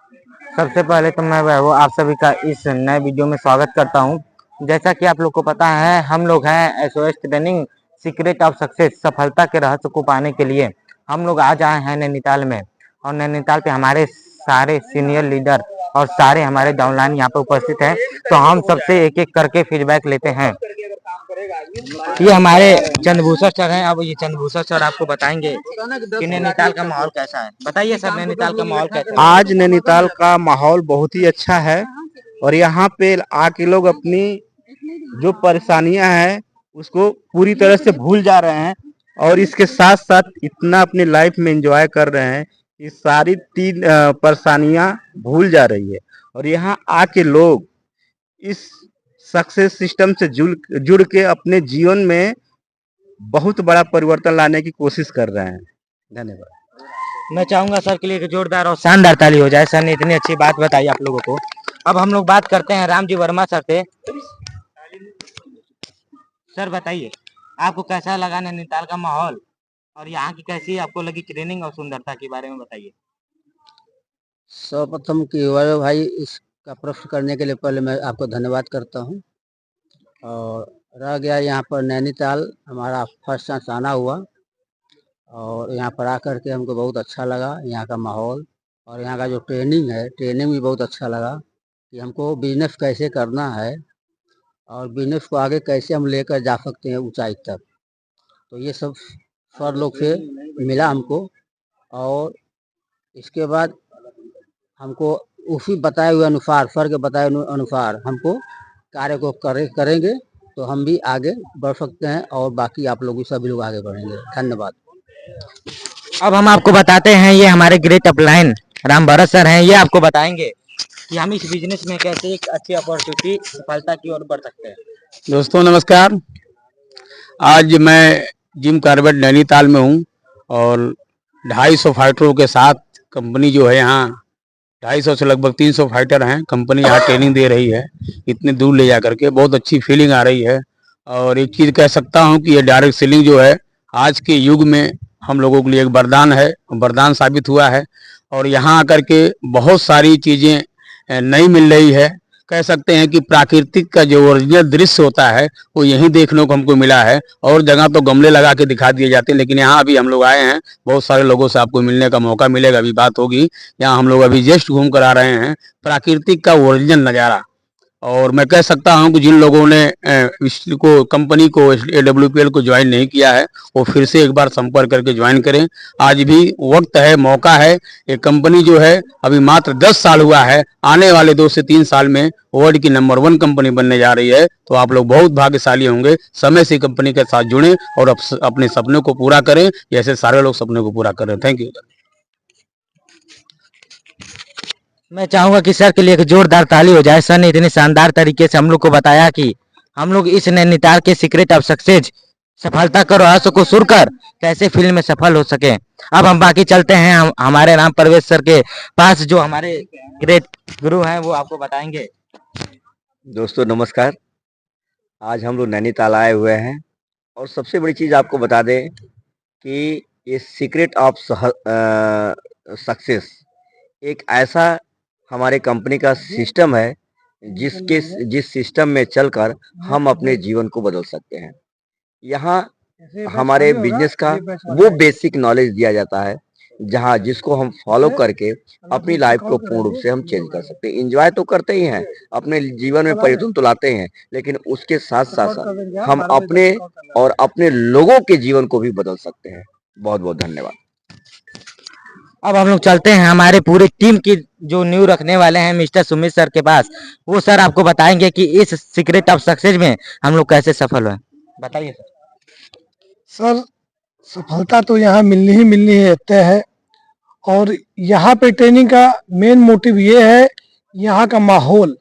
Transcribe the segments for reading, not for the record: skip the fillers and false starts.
सबसे पहले तो मैं वैभव आप सभी का इस नए वीडियो में स्वागत करता हूं। जैसा कि आप लोग को पता है, हम लोग हैं SOS training secret of success, सफलता के रहस्य को पाने के लिए हम लोग आज आए हैं नैनीताल में। और नैनीताल पे हमारे सारे सीनियर लीडर और सारे हमारे डाउनलाइन यहाँ पे उपस्थित हैं। तो हम सबसे एक एक करके फीडबैक लेते हैं। ये हमारे चंद्रभूषण सर हैं। अब ये चंद्रभूषण सर आपको बताएंगे कि नैनीताल का माहौल कैसा है। बताइए सर, नैनीताल का माहौल कैसा है? आज नैनीताल का माहौल बहुत ही अच्छा है और यहाँ पे आके लोग अपनी जो परेशानियां हैं उसको पूरी तरह से भूल जा रहे हैं और इसके साथ साथ इतना अपनी लाइफ में एंजॉय कर रहे हैं कि सारी तीन परेशानियां भूल जा रही है। और यहाँ आके लोग इस सक्सेस सिस्टम से जुड़ के अपने जीवन में बहुत बड़ा परिवर्तन लाने की कोशिश कर रहे हैं। धन्यवाद। मैं चाहूंगा सर के लिए कि जोरदार और शानदार ताली हो जाए। सर ने इतनी अच्छी बात बताई आप लोगों को। अब हम लोग बात करते हैं राम जी वर्मा सर से। सर बताइए, आपको कैसा लगा नैनीताल का माहौल और यहाँ की कैसी आपको लगी ट्रेनिंग और सुंदरता के बारे में बताइए। सर्वप्रथम की वैभव भाई, इसका प्रश्न करने के लिए पहले मैं आपको धन्यवाद करता हूँ। और रह गया यहाँ पर नैनीताल, हमारा फर्स्ट चांस आना हुआ और यहाँ पर आकर के हमको बहुत अच्छा लगा। यहाँ का माहौल और यहाँ का जो ट्रेनिंग है, ट्रेनिंग भी बहुत अच्छा लगा कि हमको बिजनेस कैसे करना है और बिजनेस को आगे कैसे हम लेकर जा सकते हैं ऊंचाई तक। तो ये सब सर लोग से मिला हमको और इसके बाद हमको उसी बताए हुए अनुसार, सर के बताए अनुसार हमको कार्य को करेंगे तो हम भी आगे बढ़ सकते हैं और बाकी आप लोग भी सभी लोग आगे बढ़ेंगे। धन्यवाद। अब हम आपको बताते हैं, ये हमारे great upline Ram Bharat sir हैं। ये आपको बताएंगे कि हम इस बिजनेस में कैसे एक अच्छी अपॉर्चुनिटी सफलता की ओर बढ़ सकते हैं। दोस्तों नमस्कार। आज मैं जिम कॉर्बेट नैनीताल में हूँ और 250 फाइटरों के साथ कंपनी जो है यहाँ 250 से लगभग 300 फाइटर हैं। कंपनी यहाँ ट्रेनिंग दे रही है इतने दूर ले जा करके। बहुत अच्छी फीलिंग आ रही है और एक चीज़ कह सकता हूँ कि ये डायरेक्ट सेलिंग जो है आज के युग में हम लोगों के लिए एक वरदान है, वरदान साबित हुआ है। और यहाँ आकर के बहुत सारी चीज़ें नई मिल रही है। कह सकते हैं कि प्राकृतिक का जो ओरिजिनल दृश्य होता है वो यहीं देखने को हमको मिला है। और जगह तो गमले लगा के दिखा दिए जाते हैं, लेकिन यहाँ अभी हम लोग आए हैं, बहुत सारे लोगों से आपको मिलने का मौका मिलेगा, अभी बात होगी। यहाँ हम लोग अभी जस्ट घूम कर आ रहे हैं प्राकृतिक का ओरिजिनल नज़ारा। और मैं कह सकता हूं कि जिन लोगों ने इसको कंपनी को AWPL को ज्वाइन नहीं किया है वो फिर से एक बार संपर्क करके ज्वाइन करें। आज भी वक्त है, मौका है। ये कंपनी जो है अभी मात्र 10 साल हुआ है, आने वाले 2 से 3 साल में वर्ल्ड की नंबर 1 कंपनी बनने जा रही है। तो आप लोग बहुत भाग्यशाली होंगे। समय से कंपनी के साथ जुड़ें और अपने सपनों को पूरा करें, जैसे सारे लोग सपनों को पूरा करें। Thank you. मैं चाहूंगा कि सर के लिए एक जोरदार ताली हो जाए। सर ने इतनी शानदार तरीके से हम लोग को बताया कि हम लोग इस नैनीताल के सीक्रेट ऑफ सक्सेस, सफलता का रहस्य को सुनकर कैसे फील्ड में सफल हो सके। अब हम बाकी चलते हैं हमारे राम परवेश सर के पास, जो हमारे ग्रेट गुरु हैं, वो आपको बताएंगे। दोस्तों नमस्कार। आज हम लोग नैनीताल आए हुए हैं और सबसे बड़ी चीज़ आपको बता दें कि ये सीक्रेट ऑफ सक्सेस एक ऐसा हमारे कंपनी का सिस्टम है जिस सिस्टम में चलकर हम अपने जीवन को बदल सकते हैं। यहाँ हमारे बिजनेस का वो बेसिक नॉलेज दिया जाता है जहाँ जिसको हम फॉलो करके अपनी लाइफ को पूर्ण रूप से हम चेंज कर सकते हैं। एंजॉय तो करते ही हैं, अपने जीवन में परिवर्तन तो लाते हैं, लेकिन उसके साथ साथ हम अपने और अपने लोगों के जीवन को भी बदल सकते हैं। बहुत बहुत धन्यवाद। अब हम लोग चलते हैं हमारे पूरी टीम की जो न्यू रखने वाले हैं मिस्टर सुमित सर के पास। वो सर आपको बताएंगे कि इस सीक्रेट ऑफ सक्सेस में हम लोग कैसे सफल हुए। बताइए सर। सर सफलता तो यहाँ मिलनी ही मिलनी है, तय है। और यहाँ पे ट्रेनिंग का मेन मोटिव ये है, यहाँ का माहौल।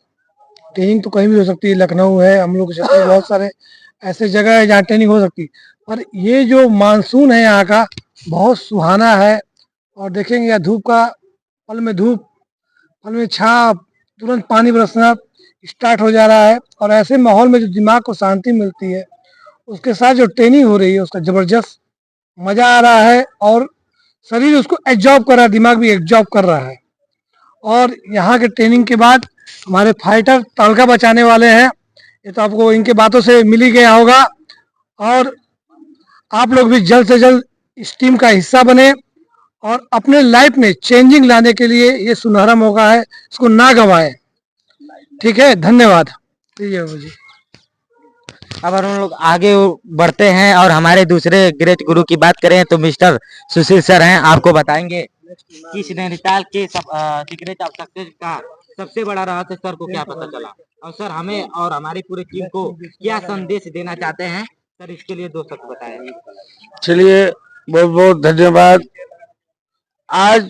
ट्रेनिंग तो कहीं भी हो सकती है, लखनऊ है, हम लोग बहुत सारे ऐसे जगह है जहाँ ट्रेनिंग हो सकती है, पर ये जो मानसून है यहाँ का बहुत सुहाना है। और देखेंगे यहाँ धूप का, पल में धूप, पल में छाप, तुरंत पानी बरसना स्टार्ट हो जा रहा है। और ऐसे माहौल में जो दिमाग को शांति मिलती है, उसके साथ जो ट्रेनिंग हो रही है उसका जबरदस्त मजा आ रहा है और शरीर उसको एब्जॉर्ब कर रहा है, दिमाग भी एब्जॉर्ब कर रहा है। और यहाँ के ट्रेनिंग के बाद हमारे फाइटर तड़का बचाने वाले हैं। ये तो आपको इनके बातों से मिल ही गया होगा। और आप लोग भी जल्द से जल्द इस टीम का हिस्सा बने और अपने लाइफ में चेंजिंग लाने के लिए ये सुनहरा मौका है, इसको ना गंवाएं। ठीक है, धन्यवाद। जी। अब हम लोग आगे बढ़ते हैं और हमारे दूसरे ग्रेट गुरु की बात करें तो मिस्टर सुशील सर हैं, आपको बताएंगे कि इस नैनीताल के सीक्रेट ऑफ सक्सेस का सबसे बड़ा रहस्य सर को क्या पता चला और सर हमें और हमारी पूरी टीम को क्या संदेश देना चाहते हैं सर, इसके लिए 2 शब्द बताएं। चलिए, बहुत बहुत धन्यवाद। आज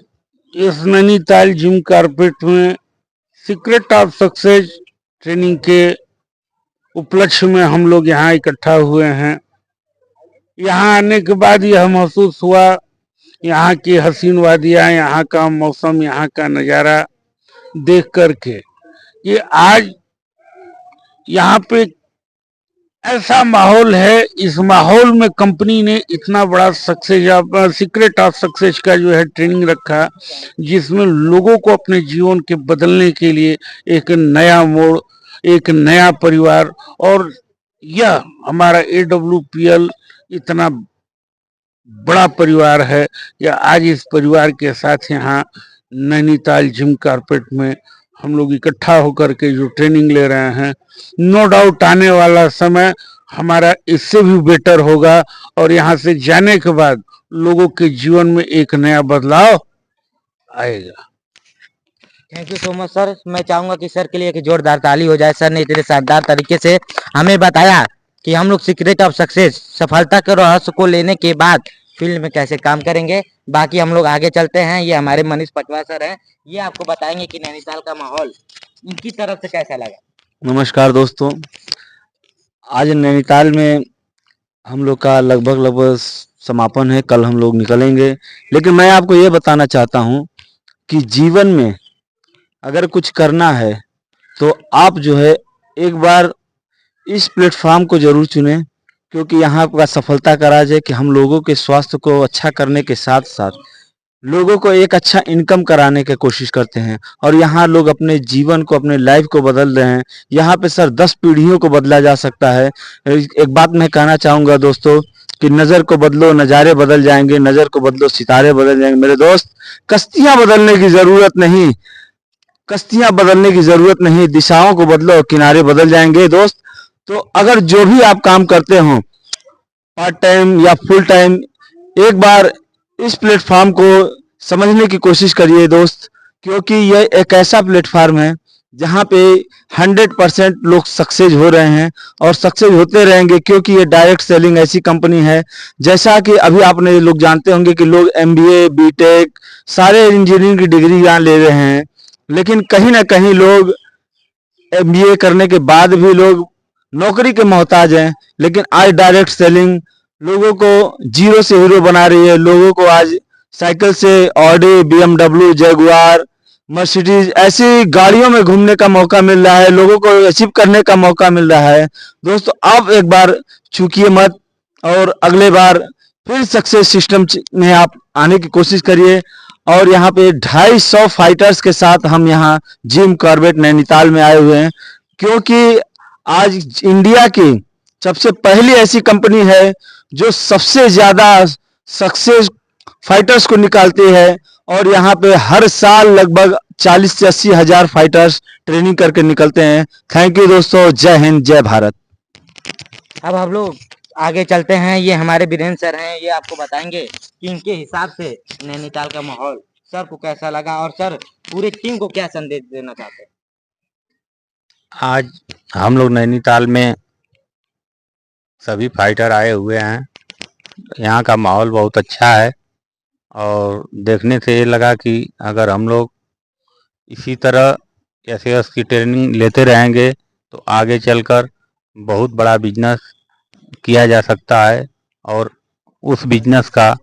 इस नैनीताल जिम कारपेट में सीक्रेट ऑफ सक्सेस ट्रेनिंग के उपलक्ष्य में हम लोग यहाँ इकट्ठा हुए हैं। यहाँ आने के बाद यह महसूस हुआ, यहाँ की हसीन वादियाँ, यहाँ का मौसम, यहाँ का नज़ारा देख करके कि आज यहाँ पे ऐसा माहौल है। इस माहौल में कंपनी ने इतना बड़ा सक्सेस सीक्रेट ऑफ सक्सेस का जो है ट्रेनिंग रखा, जिसमें लोगों को अपने जीवन के बदलने के लिए एक नया मोड़, एक नया परिवार, और यह हमारा AWPL इतना बड़ा परिवार है कि आज इस परिवार के साथ यहाँ नैनीताल जिम कारपेट में हम लोग इकट्ठा होकर के जो ट्रेनिंग ले रहे हैं, नो डाउट आने वाला समय हमारा इससे भी बेटर होगा और यहाँ से जाने के बाद लोगों के जीवन में एक नया बदलाव आएगा। Thank you so much sir. मैं चाहूंगा कि सर के लिए एक जोरदार ताली हो जाए। सर ने इतने शानदार तरीके से हमें बताया कि हम लोग सीक्रेट ऑफ सक्सेस सफलता के रहस्य को लेने के बाद फील्ड में कैसे काम करेंगे। बाकी हम लोग आगे चलते हैं। ये हमारे मनीष पटवा सर हैं, ये आपको बताएंगे कि नैनीताल का माहौल इनकी तरफ से कैसा लगा। नमस्कार दोस्तों, आज नैनीताल में हम लोग का लगभग समापन है। कल हम लोग निकलेंगे, लेकिन मैं आपको ये बताना चाहता हूँ कि जीवन में अगर कुछ करना है तो आप जो है एक बार इस प्लेटफॉर्म को जरूर चुनें, क्योंकि यहाँ का सफलता का राज है कि हम लोगों के स्वास्थ्य को अच्छा करने के साथ साथ लोगों को एक अच्छा इनकम कराने की कोशिश करते हैं। और यहाँ लोग अपने जीवन को, अपने लाइफ को बदल रहे हैं। यहाँ पे सर 10 पीढ़ियों को बदला जा सकता है। एक बात मैं कहना चाहूँगा दोस्तों कि नज़र को बदलो, नज़ारे बदल जाएंगे, नज़र को बदलो, सितारे बदल जाएंगे। मेरे दोस्त, कश्तियाँ बदलने की ज़रूरत नहीं, कश्तियाँ बदलने की ज़रूरत नहीं, दिशाओं को बदलो, किनारे बदल जाएंगे दोस्त। तो अगर जो भी आप काम करते हो, पार्ट टाइम या फुल टाइम, एक बार इस प्लेटफॉर्म को समझने की कोशिश करिए दोस्त, क्योंकि यह एक ऐसा प्लेटफॉर्म है जहां पे 100% लोग सक्सेस हो रहे हैं और सक्सेस होते रहेंगे, क्योंकि ये डायरेक्ट सेलिंग ऐसी कंपनी है। जैसा कि अभी आपने लोग जानते होंगे कि लोग MBA, BTech, सारे इंजीनियरिंग की डिग्री यहाँ ले रहे हैं, लेकिन कहीं ना कहीं लोग MBA करने के बाद भी लोग नौकरी के मोहताज हैं। लेकिन आज डायरेक्ट सेलिंग लोगों को जीरो से हीरो बना रही है। लोगों को आज साइकिल से ऑडी, BMW, जगुआर, मर्सिडीज ऐसी गाड़ियों में घूमने का मौका मिल रहा है, लोगों को अचीव करने का मौका मिल रहा है। दोस्तों, आप एक बार चूकिए मत और अगले बार फिर सक्सेस सिस्टम में आप आने की कोशिश करिए। और यहाँ पे 250 फाइटर्स के साथ हम यहाँ जिम कॉर्बेट नैनीताल में आए हुए हैं, क्योंकि आज इंडिया की सबसे पहली ऐसी कंपनी है जो सबसे ज्यादा सक्सेस फाइटर्स को निकालती है। और यहाँ पे हर साल लगभग 40 से 80 हजार फाइटर्स ट्रेनिंग करके निकलते हैं। थैंक यू दोस्तों, जय हिंद, जय भारत। अब हम लोग आगे चलते हैं। ये हमारे बीरेंद्र सर हैं, ये आपको बताएंगे कि इनके हिसाब से नैनीताल का माहौल सर को कैसा लगा और सर पूरी टीम को क्या संदेश देना चाहते हैं। आज हम लोग नैनीताल में सभी फाइटर आए हुए हैं। यहाँ का माहौल बहुत अच्छा है और देखने से ये लगा कि अगर हम लोग इसी तरह SAS की ट्रेनिंग लेते रहेंगे तो आगे चलकर बहुत बड़ा बिजनेस किया जा सकता है और उस बिजनेस का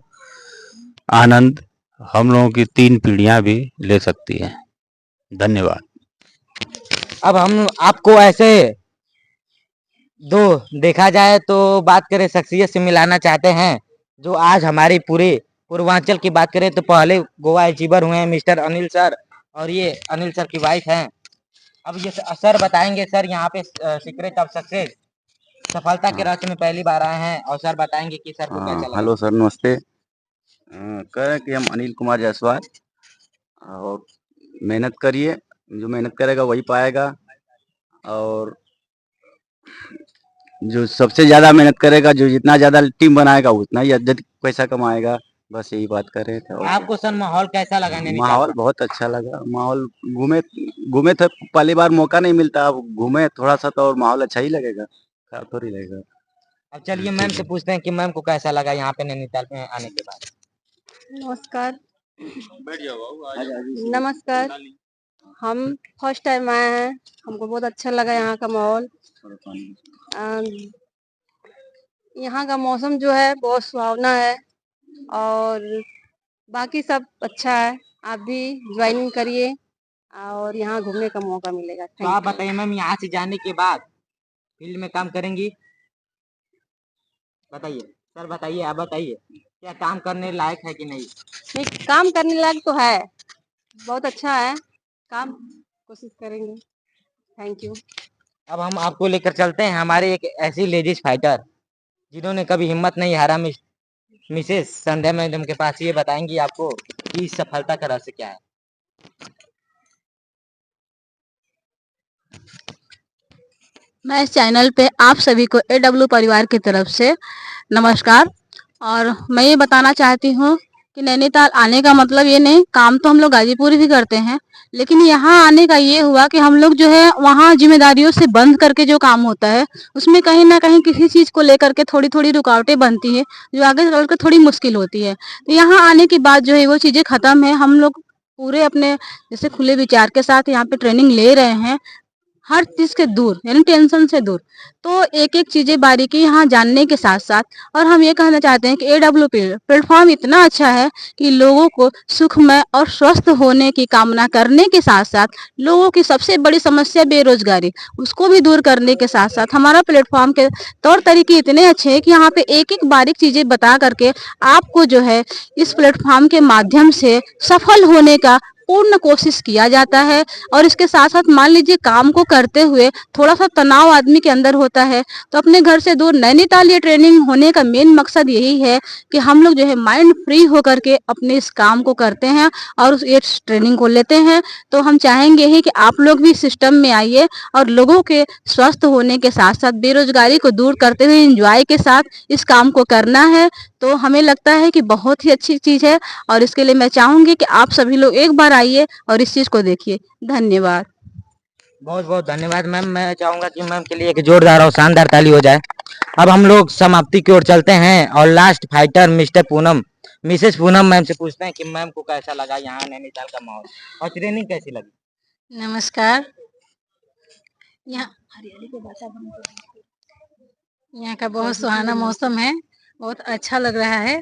आनंद हम लोगों की 3 पीढ़ियां भी ले सकती हैं। धन्यवाद। अब हम आपको ऐसे देखा जाए तो बात करें शख्सियत से मिलाना चाहते हैं, जो आज हमारी पूरे पूर्वांचल की बात करें तो पहले गोवा अचीवर हुए हैं मिस्टर अनिल सर, और ये अनिल सर की वाइफ हैं। अब ये सर बताएंगे, सर यहाँ पे सीक्रेट ऑफ सक्सेस सफलता के रहस्य में पहली बार आए हैं और सर बताएंगे कि सर को कैसा लगा। हेलो सर, नमस्ते। कह रहे हैं कि हम अनिल कुमार जायसवाल, और मेहनत करिए, जो मेहनत करेगा वही पाएगा, और जो सबसे ज़्यादा मेहनत करेगा, जो जितना ज़्यादा टीम बनाएगा उतना ही अधिक पैसा कमाएगा। बस यही बात कर रहे थे। और आपको सर माहौल कैसा लगा नैनीताल माहौल का? बहुत अच्छा लगा। माहौल घूमे घूमे थे, पहली बार मौका नहीं मिलता, अब घूमे थोड़ा सा तो और माहौल अच्छा ही लगेगा, खराब थोड़ी लगेगा। अब चलिए मैम से पूछते हैं कि मैम को कैसा लगा यहाँ पे नैनीताल में आने के बाद। नमस्कार। नमस्कार। हम फर्स्ट टाइम आए हैं, हमको बहुत अच्छा लगा यहाँ का माहौल। यहाँ का मौसम जो है बहुत सुहावना है और बाकी सब अच्छा है। आप भी ज्वाइनिंग करिए और यहाँ घूमने का मौका मिलेगा। तो आप बताइए मैम, यहाँ से जाने के बाद फील्ड में काम करेंगी? बताइए सर, बताइए, आप बताइए क्या काम करने लायक है कि नहीं? नहीं, काम करने लायक तो है, बहुत अच्छा है काम, कोशिश करेंगे। Thank you. अब हम आपको लेकर चलते हैं हमारे एक ऐसी लेडीज फाइटर जिन्होंने कभी हिम्मत नहीं हारा। मिसेस संध्या मैडम के पास ये बताएंगी आपको कि इस सफलता का रहस्य क्या है। मैं इस चैनल पे आप सभी को AW परिवार की तरफ से नमस्कार। और मैं ये बताना चाहती हूँ कि नैनीताल आने का मतलब ये नहीं, काम तो हम लोग गाजीपुर भी करते हैं, लेकिन यहाँ आने का ये हुआ कि हम लोग जो है वहाँ जिम्मेदारियों से बंध करके जो काम होता है उसमें कहीं ना कहीं किसी चीज़ को लेकर के थोड़ी थोड़ी रुकावटें बनती है, जो आगे चल कर थोड़ी मुश्किल होती है। तो यहाँ आने के बाद जो है वो चीज़ें ख़त्म है। हम लोग पूरे अपने जैसे खुले विचार के साथ यहाँ पे ट्रेनिंग ले रहे हैं, हर चीज के दूर, यानी टेंशन से दूर। तो एक एक चीजें बारीकी यहाँ जानने के साथ साथ, और हम ये कहना चाहते हैं कि AW प्लेटफॉर्म इतना अच्छा है कि लोगों को सुखमय और स्वस्थ होने की कामना करने के साथ साथ लोगों की सबसे बड़ी समस्या बेरोजगारी, उसको भी दूर करने के साथ साथ हमारा प्लेटफॉर्म के तौर तरीके इतने अच्छे हैं कि यहाँ पे एक एक बारीक चीजें बता करके आपको जो है इस प्लेटफॉर्म के माध्यम से सफल होने का पूर्ण कोशिश किया जाता है। और इसके साथ साथ मान लीजिए काम को करते हुए थोड़ा सा तनाव आदमी के अंदर होता है, तो अपने घर से दूर नैनीताल ये ट्रेनिंग होने का मेन मकसद यही है कि हम लोग जो है माइंड फ्री होकर के अपने इस काम को करते हैं और ये ट्रेनिंग को लेते हैं। तो हम चाहेंगे ही कि आप लोग भी सिस्टम में आइए और लोगों के स्वस्थ होने के साथ साथ बेरोजगारी को दूर करते हुए एंजॉय के साथ इस काम को करना है। तो हमें लगता है कि बहुत ही अच्छी चीज है और इसके लिए मैं चाहूंगी कि आप सभी लोग एक बार आइए और इस चीज को देखिए। धन्यवाद। बहुत बहुत धन्यवाद मैम। मैं चाहूंगा कि मैम के लिए एक जोरदार और शानदार ताली हो जाए। अब हम लोग समाप्ति की ओर चलते हैं और last fighter Mrs Poonam ma'am से पूछते हैं कि मैम को कैसा लगा यहाँ नैनीताल का माहौल और ट्रेनिंग कैसी लगी। नमस्कार। यहाँ हरियाली के वातावरण, यहाँ का बहुत सुहाना मौसम है, बहुत अच्छा लग रहा है।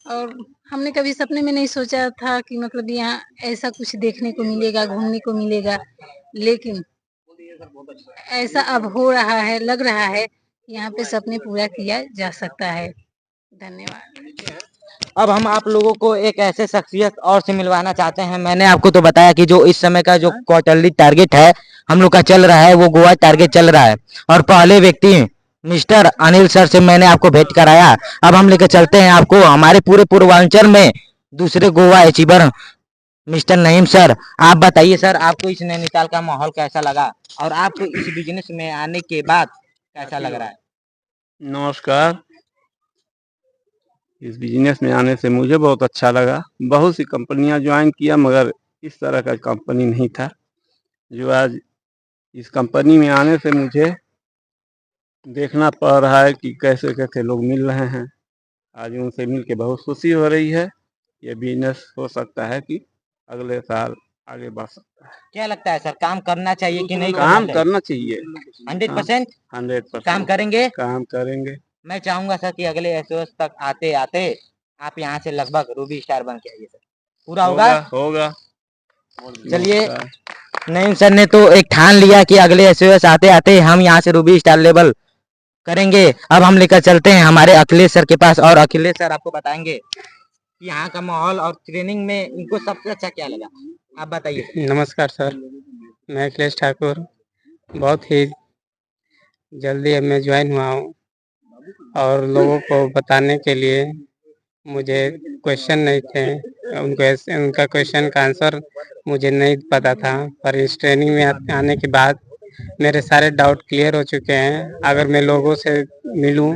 और हमने कभी सपने में नहीं सोचा था कि मतलब यहाँ ऐसा कुछ देखने को मिलेगा, घूमने को मिलेगा, लेकिन ऐसा अब हो रहा है, लग रहा है कि यहाँ पे सपने पूरा किया जा सकता है। धन्यवाद। अब हम आप लोगों को एक ऐसे शख्सियत और से मिलवाना चाहते हैं। मैंने आपको तो बताया कि जो इस समय का जो क्वार्टरली टारगेट है हम लोग का चल रहा है, वो गोवा टारगेट चल रहा है और पहले व्यक्ति मिस्टर अनिल सर से मैंने आपको भेंट कराया। अब हम लेकर चलते हैं आपको हमारे पूरे पूर्वांचल में दूसरे Goa achiever mister Naeem sir. आप बताइए सर, आपको इस नैनीताल का माहौल कैसा लगा और आपको इस बिजनेस में आने के बाद कैसा लग रहा है? नमस्कार। इस बिजनेस में आने से मुझे बहुत अच्छा लगा। बहुत सी कंपनियां ज्वाइन किया मगर इस तरह का कंपनी नहीं था। जो आज इस कंपनी में आने से मुझे देखना पड़ रहा है कि कैसे कैसे लोग मिल रहे हैं। आज उनसे मिल के बहुत खुशी हो रही है। ये बिजनेस हो सकता है कि अगले साल आगे बढ़ सकता है। क्या लगता है सर, काम करना चाहिए कि नहीं? काम करना चाहिए। 100% 100% काम करेंगे। काम करेंगे। मैं चाहूंगा सर कि अगले एसओएस तक आते आते आप यहाँ से लगभग रूबी स्टार बन के आइए सर। पूरा होगा। चलिए, नईम सर ने तो एक ठान लिया कि अगले एसओएस आते आते हम यहाँ से रूबी स्टार लेवल करेंगे। अब हम लेकर चलते हैं हमारे अखिलेश सर के पास और अखिलेश सर आपको बताएंगे कि यहाँ का माहौल और ट्रेनिंग में इनको सबसे अच्छा क्या लगा। आप बताइए। नमस्कार सर, मैं अखिलेश ठाकुर। बहुत ही जल्दी अब मैं ज्वाइन हुआ हूँ और लोगों को बताने के लिए मुझे क्वेश्चन नहीं थे, उनका क्वेश्चन का आंसर मुझे नहीं पता था, पर इस ट्रेनिंग में आने के बाद मेरे सारे डाउट क्लियर हो चुके हैं। अगर मैं लोगों से मिलूं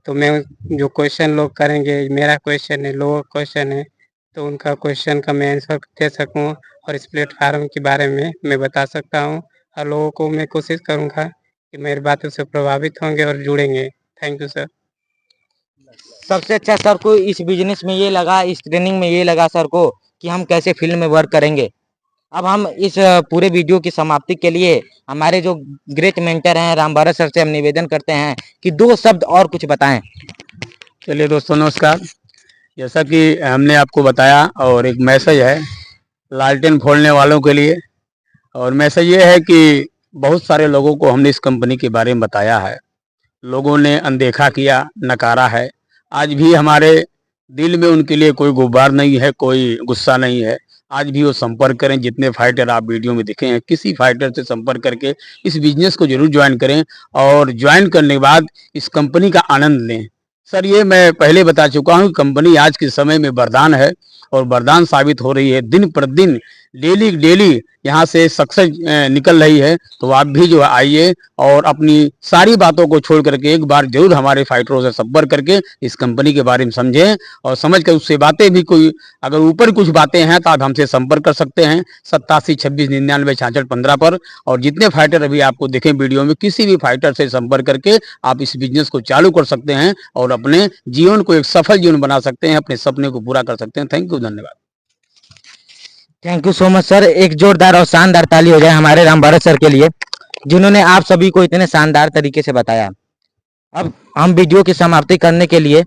तो मैं जो क्वेश्चन लोग करेंगे, मेरा क्वेश्चन है, लोगों का क्वेश्चन है, तो उनका क्वेश्चन का मैं आंसर दे सकूं और इस प्लेटफार्म के बारे में मैं बता सकता हूं और लोगों को मैं कोशिश करूंगा कि मेरी बातों से प्रभावित होंगे और जुड़ेंगे। Thank you sir. सबसे अच्छा सर को इस बिजनेस में ये लगा, इस ट्रेनिंग में ये लगा सर को कि हम कैसे फील्ड में वर्क करेंगे। अब हम इस पूरे वीडियो की समाप्ति के लिए हमारे जो ग्रेट मेंटर हैं राम भारत सर से हम निवेदन करते हैं कि 2 शब्द और कुछ बताएं। चलिए दोस्तों नमस्कार। जैसा कि हमने आपको बताया और एक मैसेज है लालटेन फोड़ने वालों के लिए, और मैसेज ये है कि बहुत सारे लोगों को हमने इस कंपनी के बारे में बताया है, लोगों ने अनदेखा किया, नकारा है। आज भी हमारे दिल में उनके लिए कोई गुब्बार नहीं है, कोई गुस्सा नहीं है। आज भी वो संपर्क करें, जितने फाइटर आप वीडियो में दिखे हैं, किसी फाइटर से संपर्क करके इस बिजनेस को जरूर ज्वाइन करें और ज्वाइन करने के बाद इस कंपनी का आनंद लें। सर ये मैं पहले बता चुका हूँ, कंपनी आज के समय में वरदान है और वरदान साबित हो रही है। दिन प्रतिदिन डेली यहाँ से सक्सेस निकल रही है। तो आप भी जो आइए और अपनी सारी बातों को छोड़ करके एक बार जरूर हमारे फाइटरों से संपर्क करके इस कंपनी के बारे में समझें और समझ कर उससे बातें भी कोई अगर ऊपर कुछ बातें हैं तो आप हमसे संपर्क कर सकते हैं 87 26 99 66 15 पर। और जितने फाइटर अभी आपको देखें वीडियो में, किसी भी फाइटर से संपर्क करके आप इस बिजनेस को चालू कर सकते हैं और अपने जीवन को एक सफल जीवन बना सकते हैं, अपने सपने को पूरा कर सकते हैं। थैंक यू, धन्यवाद। Thank you so much sir. एक जोरदार और शानदार ताली हो जाए हमारे राम भारत सर के लिए, जिन्होंने आप सभी को इतने शानदार तरीके से बताया। अब हम वीडियो की समाप्ति करने के लिए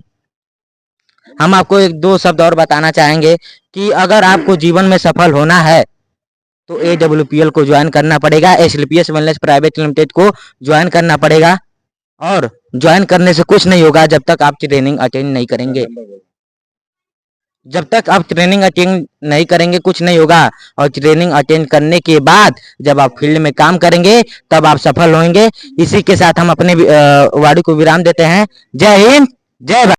हम आपको 1-2 शब्द और बताना चाहेंगे कि अगर आपको जीवन में सफल होना है तो AWPL को ज्वाइन करना पड़ेगा, SLPS वेलनेस प्राइवेट लिमिटेड को ज्वाइन करना पड़ेगा। और ज्वाइन करने से कुछ नहीं होगा जब तक आप ट्रेनिंग अटेंड नहीं करेंगे। जब तक आप ट्रेनिंग अटेंड नहीं करेंगे कुछ नहीं होगा, और ट्रेनिंग अटेंड करने के बाद जब आप फील्ड में काम करेंगे तब आप सफल होंगे। इसी के साथ हम अपने वाणी को विराम देते हैं। जय हिंद, जय भारत।